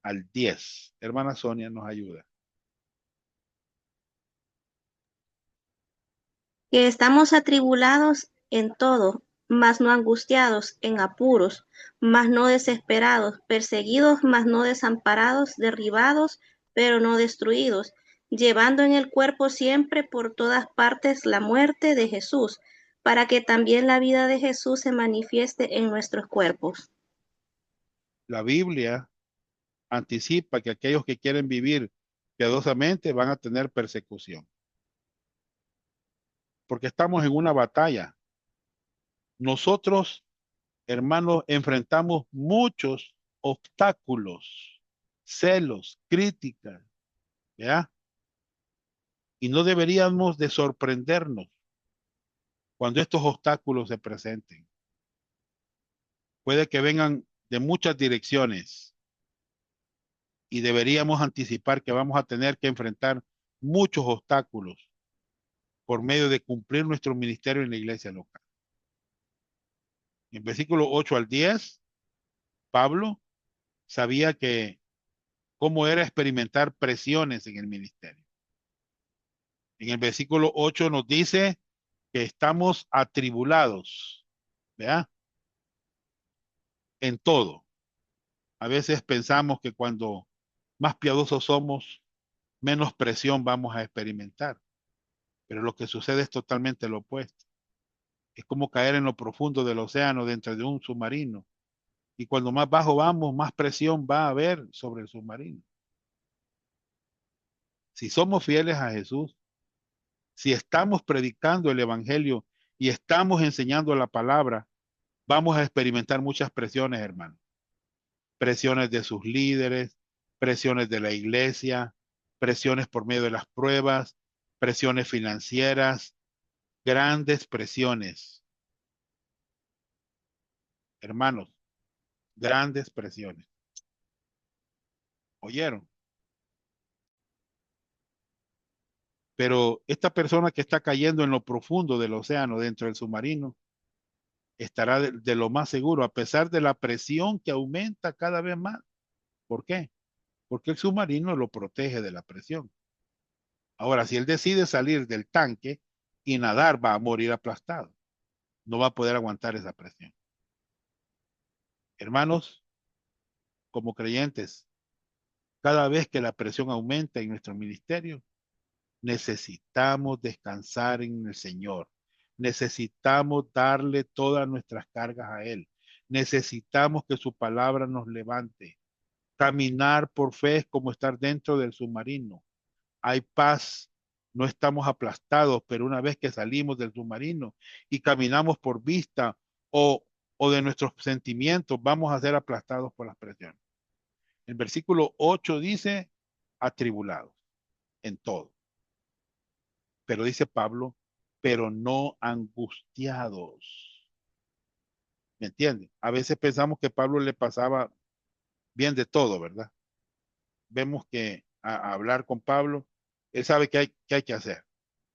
al 10. Hermana Sonia nos ayuda. Que estamos atribulados en todo, mas no angustiados, en apuros, mas no desesperados, perseguidos, mas no desamparados, derribados, pero no destruidos, llevando en el cuerpo siempre por todas partes la muerte de Jesús, para que también la vida de Jesús se manifieste en nuestros cuerpos. La Biblia anticipa que aquellos que quieren vivir piadosamente van a tener persecución. Porque estamos en una batalla. Nosotros, hermanos, enfrentamos muchos obstáculos, celos, críticas, ¿ya? Y no deberíamos de sorprendernos cuando estos obstáculos se presenten. Puede que vengan de muchas direcciones y deberíamos anticipar que vamos a tener que enfrentar muchos obstáculos por medio de cumplir nuestro ministerio en la iglesia local. En versículo 8 al 10, Pablo sabía que cómo era experimentar presiones en el ministerio. En el versículo 8 nos dice que estamos atribulados, ¿verdad? En todo. A veces pensamos que cuando más piadosos somos, menos presión vamos a experimentar. Pero lo que sucede es totalmente lo opuesto. Es como caer en lo profundo del océano dentro de un submarino. Y cuando más bajo vamos, más presión va a haber sobre el submarino. Si somos fieles a Jesús, si estamos predicando el evangelio y estamos enseñando la palabra, vamos a experimentar muchas presiones, hermano. Presiones de sus líderes, presiones de la iglesia, presiones por medio de las pruebas, presiones financieras, grandes presiones. Hermanos, grandes presiones. ¿Oyeron? Pero esta persona que está cayendo en lo profundo del océano, dentro del submarino, estará de lo más seguro, a pesar de la presión que aumenta cada vez más. ¿Por qué? Porque el submarino lo protege de la presión. Ahora, si él decide salir del tanque y nadar, va a morir aplastado. No va a poder aguantar esa presión. Hermanos, como creyentes, cada vez que la presión aumenta en nuestro ministerio, necesitamos descansar en el Señor. Necesitamos darle todas nuestras cargas a Él. Necesitamos que su palabra nos levante. Caminar por fe es como estar dentro del submarino. Hay paz, no estamos aplastados, pero una vez que salimos del submarino y caminamos por vista o de nuestros sentimientos, vamos a ser aplastados por las presiones. El versículo 8 dice, atribulados en todo. Pero dice Pablo pero no angustiados. ¿Me entienden? A veces pensamos que Pablo le pasaba bien de todo, ¿verdad? Vemos que a hablar con Pablo, él sabe qué hay que hacer,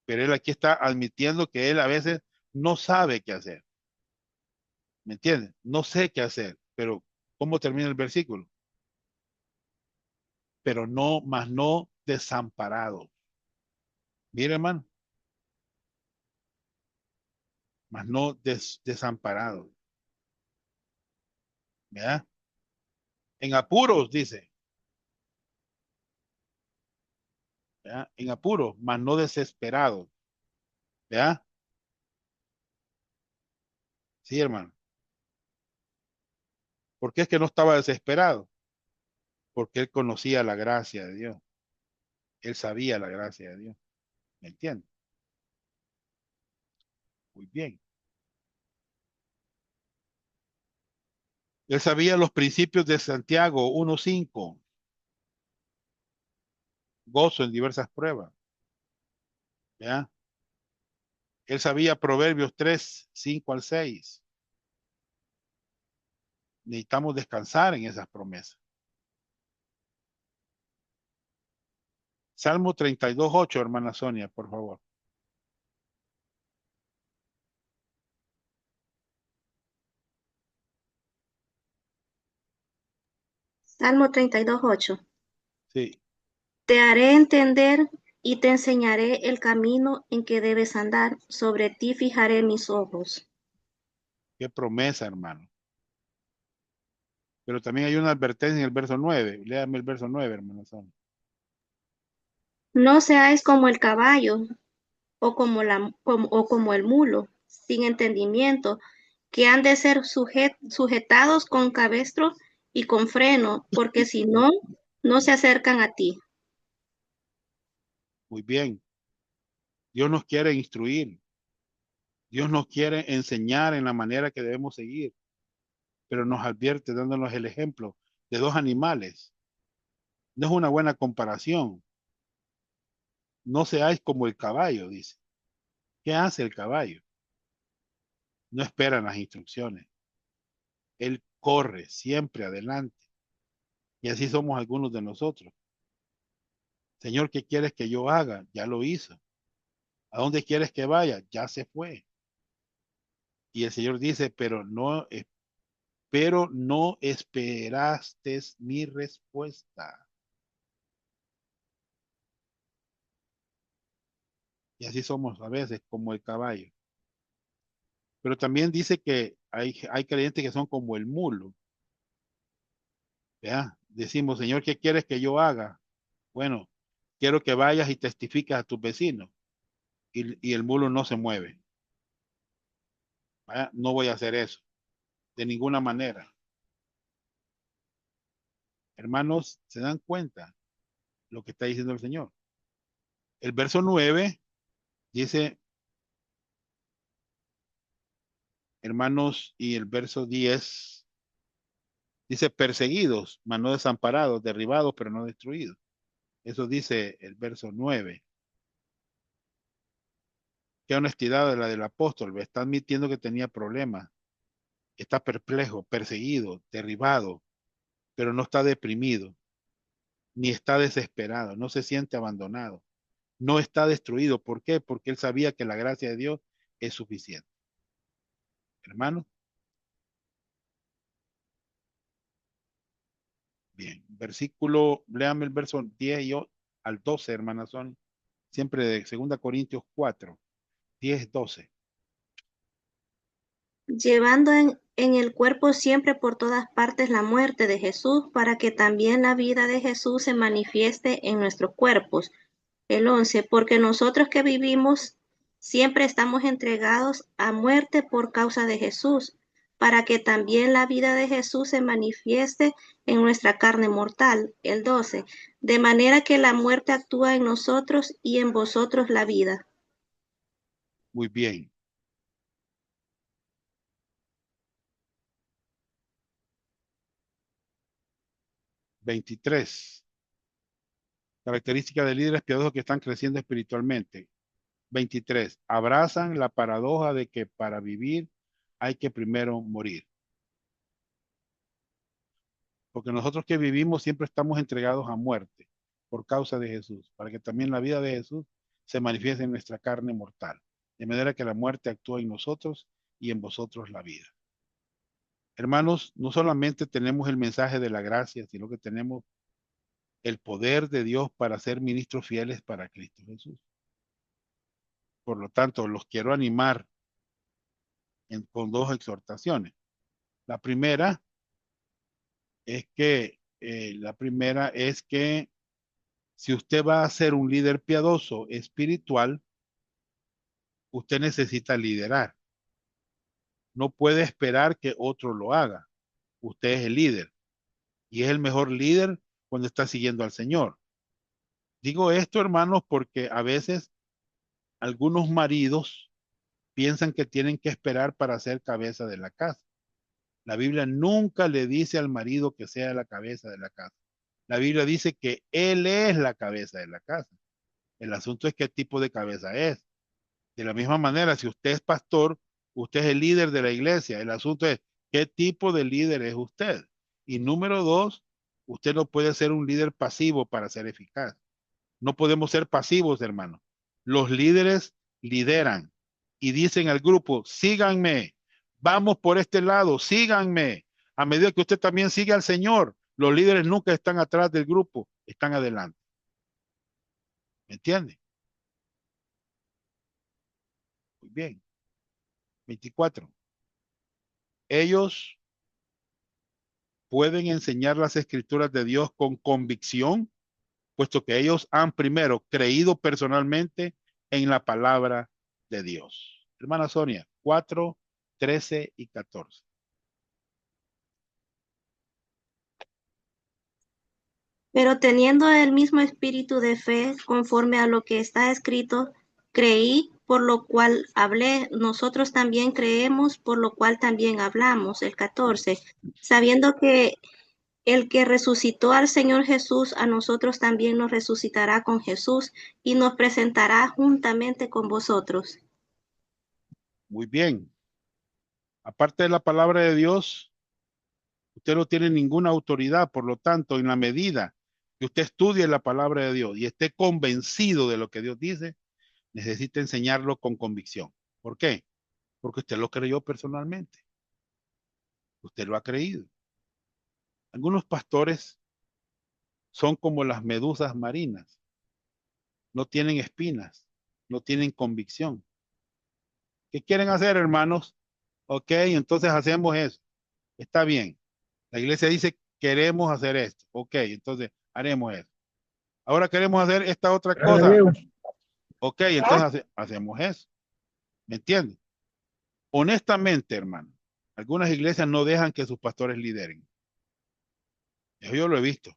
pero él aquí está admitiendo que él a veces no sabe qué hacer. ¿Me entienden? No sé qué hacer, pero ¿cómo termina el versículo? Pero no, más no desamparado. Mire, hermano, más no desamparado. ¿Verdad? En apuros, dice. ¿Verdad? En apuros, más no desesperado. ¿Verdad? Sí, hermano. ¿Por qué es que no estaba desesperado? Porque él conocía la gracia de Dios. Él sabía la gracia de Dios. ¿Me entiende? Muy bien. Él sabía los principios de Santiago 1:5. Gozo en diversas pruebas. ¿Ya? Él sabía Proverbios 3:5 al 6. Necesitamos descansar en esas promesas. Salmo 32:8, hermana Sonia, por favor. Salmo 32:8. Sí, Te haré entender y te enseñaré el camino en que debes andar. Sobre ti fijaré mis ojos. qué promesa, hermano. Pero también hay una advertencia en el verso 9. Léame el verso 9, hermana Sonia. No seáis como el caballo o como el mulo, sin entendimiento, que han de ser sujetados con cabestro y con freno, porque si no, no se acercan a ti. Muy bien. Dios nos quiere instruir. Dios nos quiere enseñar en la manera que debemos seguir, pero nos advierte dándonos el ejemplo de dos animales. No es una buena comparación. No seáis como el caballo, dice. ¿Qué hace el caballo? No espera las instrucciones. Él corre siempre adelante. Y así somos algunos de nosotros. Señor, ¿qué quieres que yo haga? Ya lo hizo. ¿A dónde quieres que vaya? Ya se fue. Y el Señor dice, pero no esperaste mi respuesta. Y así somos a veces como el caballo. Pero también dice que hay creyentes que son como el mulo. ¿Ya? Decimos, Señor, ¿qué quieres que yo haga? Bueno, quiero que vayas y testifiques a tus vecinos. Y el mulo no se mueve. ¿Ya? No voy a hacer eso. De ninguna manera. Hermanos, ¿se dan cuenta lo que está diciendo el Señor? El verso 9 dice, hermanos, y el verso 10 dice, perseguidos, mas no desamparados, derribados, pero no destruidos. Eso dice el verso 9. Qué honestidad de la del apóstol. Está admitiendo que tenía problemas. Está perplejo, perseguido, derribado, pero no está deprimido, ni está desesperado, no se siente abandonado, no está destruido. ¿Por qué? Porque él sabía que la gracia de Dios es suficiente. Hermano, bien. Léame el verso 10 al 12, hermanas son siempre de 2 Corintios 4, 10, 12. Llevando en el cuerpo siempre por todas partes la muerte de Jesús, para que también la vida de Jesús se manifieste en nuestros cuerpos. El 11, porque nosotros que vivimos siempre estamos entregados a muerte por causa de Jesús, para que también la vida de Jesús se manifieste en nuestra carne mortal. El 12, de manera que la muerte actúa en nosotros y en vosotros la vida. Muy bien. Veintitrés. Característica de líderes piadosos que están creciendo espiritualmente. 23. Abrazan la paradoja de que para vivir hay que primero morir. Porque nosotros que vivimos siempre estamos entregados a muerte por causa de Jesús, para que también la vida de Jesús se manifieste en nuestra carne mortal, de manera que la muerte actúa en nosotros y en vosotros la vida. Hermanos, no solamente tenemos el mensaje de la gracia, sino que tenemos el poder de Dios para ser ministros fieles para Cristo Jesús. Por lo tanto, los quiero animar con dos exhortaciones. La primera es que si usted va a ser un líder piadoso espiritual, usted necesita liderar. No puede esperar que otro lo haga. Usted es el líder y es el mejor líder cuando está siguiendo al Señor. Digo esto, hermanos, porque a veces algunos maridos piensan que tienen que esperar para ser cabeza de la casa. La Biblia nunca le dice al marido que sea la cabeza de la casa. La Biblia dice que él es la cabeza de la casa. El asunto es qué tipo de cabeza es. De la misma manera, si usted es pastor, usted es el líder de la iglesia. El asunto es qué tipo de líder es usted. Y número dos, usted no puede ser un líder pasivo para ser eficaz. No podemos ser pasivos, hermano. Los líderes lideran y dicen al grupo, síganme, vamos por este lado, síganme. A medida que usted también sigue al Señor, los líderes nunca están atrás del grupo, están adelante. ¿Me entiende? Muy bien. 24. Ellos pueden enseñar las escrituras de Dios con convicción, puesto que ellos han primero creído personalmente en la palabra de Dios. Hermana Sonia, 4, 13 y 14. Pero teniendo el mismo espíritu de fe, conforme a lo que está escrito, creí, por lo cual hablé, nosotros también creemos, por lo cual también hablamos. El 14, sabiendo que el que resucitó al Señor Jesús, a nosotros también nos resucitará con Jesús y nos presentará juntamente con vosotros. Muy bien. Aparte de la palabra de Dios, usted no tiene ninguna autoridad. Por lo tanto, en la medida que usted estudie la palabra de Dios y esté convencido de lo que Dios dice, necesita enseñarlo con convicción. ¿Por qué? Porque usted lo creyó personalmente. Usted lo ha creído. Algunos pastores son como las medusas marinas. No tienen espinas, no tienen convicción. ¿Qué quieren hacer, hermanos? Ok, entonces hacemos eso. Está bien. La iglesia dice, queremos hacer esto. Ok, entonces haremos eso. Ahora queremos hacer esta otra cosa. Ok, entonces hacemos eso. ¿Me entienden? Honestamente, hermano, algunas iglesias no dejan que sus pastores lideren. Eso yo lo he visto.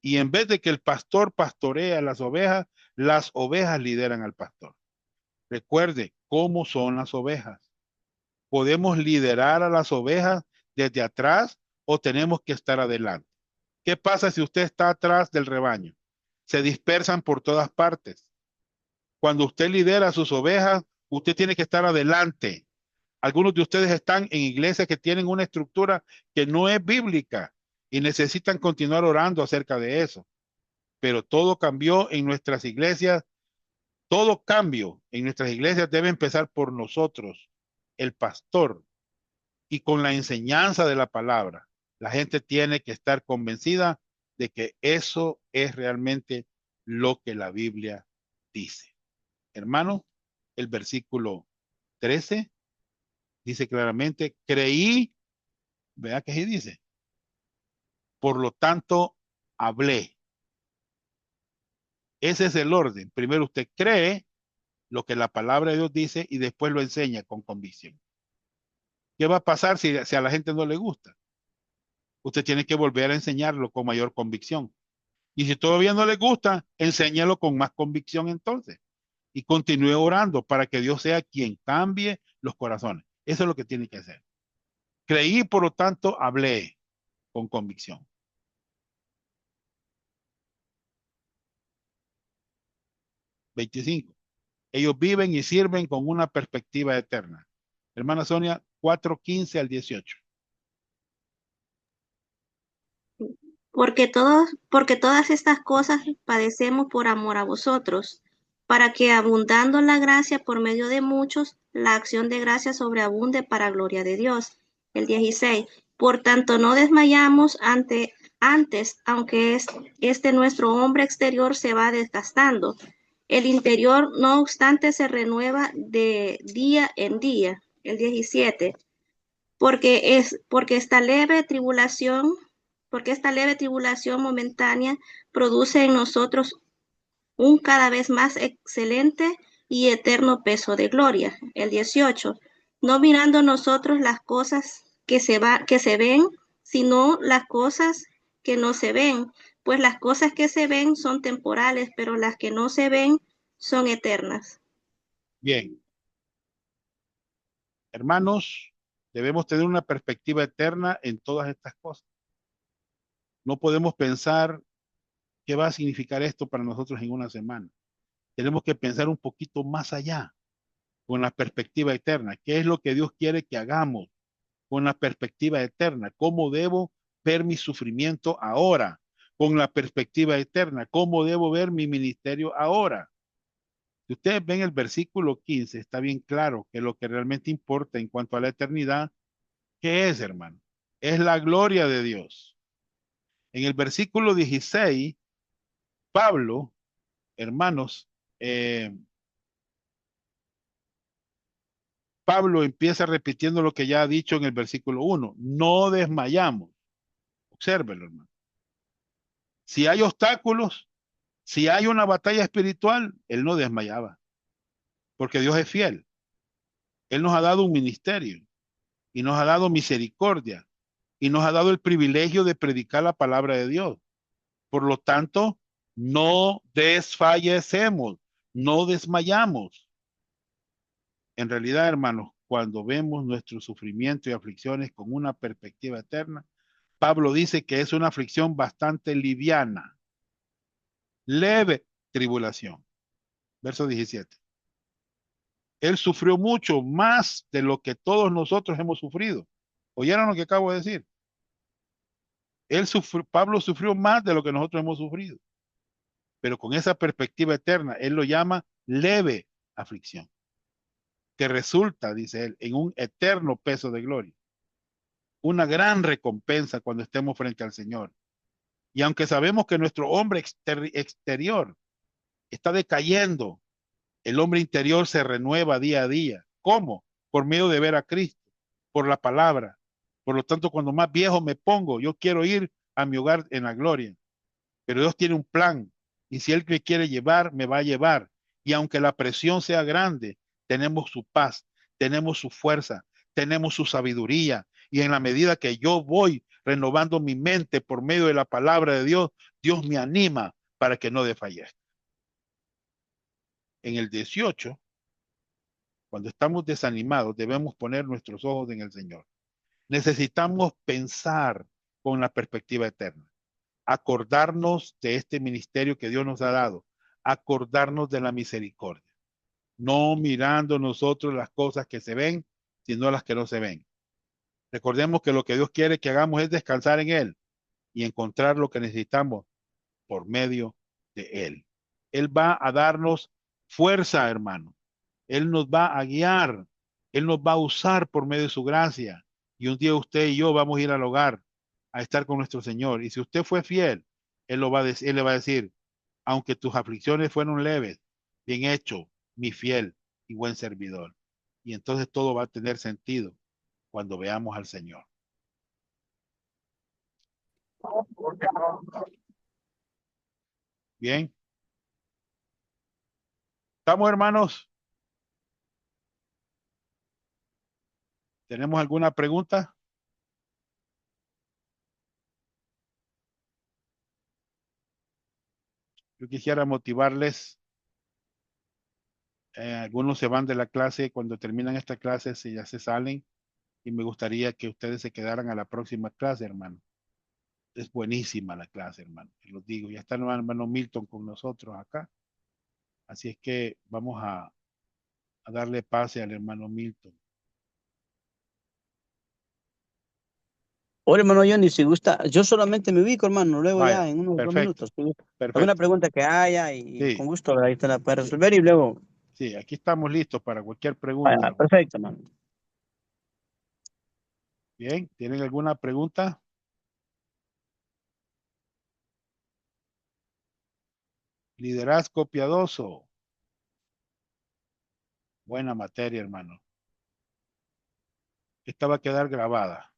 Y en vez de que el pastor pastoree a las ovejas lideran al pastor. Recuerde cómo son las ovejas. ¿Podemos liderar a las ovejas desde atrás o tenemos que estar adelante? ¿Qué pasa si usted está atrás del rebaño? Se dispersan por todas partes. Cuando usted lidera a sus ovejas, usted tiene que estar adelante. Algunos de ustedes están en iglesias que tienen una estructura que no es bíblica y necesitan continuar orando acerca de eso. Pero todo cambió en nuestras iglesias. Todo cambio en nuestras iglesias debe empezar por nosotros, el pastor, y con la enseñanza de la palabra. La gente tiene que estar convencida de que eso es realmente lo que la Biblia dice. Hermano, el versículo 13 dice claramente, creí, vea que ahí dice, por lo tanto, hablé. Ese es el orden. Primero usted cree lo que la palabra de Dios dice y después lo enseña con convicción. ¿Qué va a pasar si a la gente no le gusta? Usted tiene que volver a enseñarlo con mayor convicción. Y si todavía no le gusta, enséñalo con más convicción entonces. Y continúe orando para que Dios sea quien cambie los corazones. Eso es lo que tiene que hacer. Creí, por lo tanto, hablé con convicción. 25. Ellos viven y sirven con una perspectiva eterna. Hermana Sonia, 4:15 al 18. Porque todas estas cosas padecemos por amor a vosotros, para que abundando la gracia por medio de muchos, la acción de gracia sobreabunde para gloria de Dios. El 16. Por tanto, no desmayamos antes, aunque este nuestro hombre exterior se va desgastando. El interior, no obstante, se renueva de día en día. El 17. Porque esta leve tribulación momentánea produce en nosotros un cada vez más excelente y eterno peso de gloria. El 18. No mirando nosotros las cosas que se ven, sino las cosas que no se ven, pues las cosas que se ven son temporales, pero las que no se ven son eternas. Bien, hermanos, debemos tener una perspectiva eterna en todas estas cosas. No podemos pensar qué va a significar esto para nosotros en una semana. Tenemos que pensar un poquito más allá, con la perspectiva eterna. ¿Qué es lo que Dios quiere que hagamos con la perspectiva eterna? ¿Cómo debo ver mi sufrimiento ahora con la perspectiva eterna? ¿Cómo debo ver mi ministerio ahora? Si ustedes ven el versículo 15, está bien claro que lo que realmente importa en cuanto a la eternidad, ¿qué es, hermano? Es la gloria de Dios. En el versículo 16, Pablo, hermanos, Pablo empieza repitiendo lo que ya ha dicho en el versículo 1. No desmayamos. Obsérvelo, hermano. Si hay obstáculos, si hay una batalla espiritual, él no desmayaba, porque Dios es fiel. Él nos ha dado un ministerio y nos ha dado misericordia y nos ha dado el privilegio de predicar la palabra de Dios. Por lo tanto, no desfallecemos, no desmayamos. En realidad, hermanos, cuando vemos nuestro sufrimiento y aflicciones con una perspectiva eterna, Pablo dice que es una aflicción bastante liviana, leve tribulación. Verso 17. Él sufrió mucho más de lo que todos nosotros hemos sufrido. ¿Oyeron lo que acabo de decir? Pablo sufrió más de lo que nosotros hemos sufrido. Pero con esa perspectiva eterna, él lo llama leve aflicción, que resulta, dice él, en un eterno peso de gloria. Una gran recompensa cuando estemos frente al Señor. Y aunque sabemos que nuestro hombre exterior está decayendo, el hombre interior se renueva día a día. ¿Cómo? Por medio de ver a Cristo, por la palabra. Por lo tanto, cuando más viejo me pongo, yo quiero ir a mi hogar en la gloria. Pero Dios tiene un plan. Y si Él me quiere llevar, me va a llevar. Y aunque la presión sea grande, tenemos su paz, tenemos su fuerza, tenemos su sabiduría. Y en la medida que yo voy renovando mi mente por medio de la palabra de Dios, Dios me anima para que no desfallezca. En el 18, cuando estamos desanimados, debemos poner nuestros ojos en el Señor. Necesitamos pensar con la perspectiva eterna, acordarnos de este ministerio que Dios nos ha dado, acordarnos de la misericordia, no mirando nosotros las cosas que se ven, sino las que no se ven. Recordemos que lo que Dios quiere que hagamos es descansar en Él y encontrar lo que necesitamos por medio de Él. Él va a darnos fuerza, hermano. Él nos va a guiar. Él nos va a usar por medio de su gracia. Y un día usted y yo vamos a ir al hogar a estar con nuestro Señor. Y si usted fue fiel, Él le va a decir, aunque tus aflicciones fueron leves, bien hecho, mi fiel y buen servidor. Y entonces todo va a tener sentido cuando veamos al Señor. Bien. ¿Estamos, hermanos? ¿Tenemos alguna pregunta? Yo quisiera motivarles. Algunos se van de la clase, cuando terminan esta clase ya se salen, y me gustaría que ustedes se quedaran a la próxima clase, hermano. Es buenísima la clase, hermano, te lo digo. Ya está el hermano Milton con nosotros acá. Así es que vamos a a darle pase al hermano Milton. Hola, hermano Johnny, si gusta, yo solamente me ubico, hermano, luego Vaya, ya en unos 2 perfecto, minutos. Si gusta. Alguna perfecto. pregunta que haya y Sí, con gusto ahí te la puede resolver y luego. sí, aquí estamos listos para cualquier Vaya, pregunta. perfecto, hermano. Bien, ¿tienen alguna pregunta? Liderazgo piadoso. Buena materia, hermano. Esta va a quedar grabada.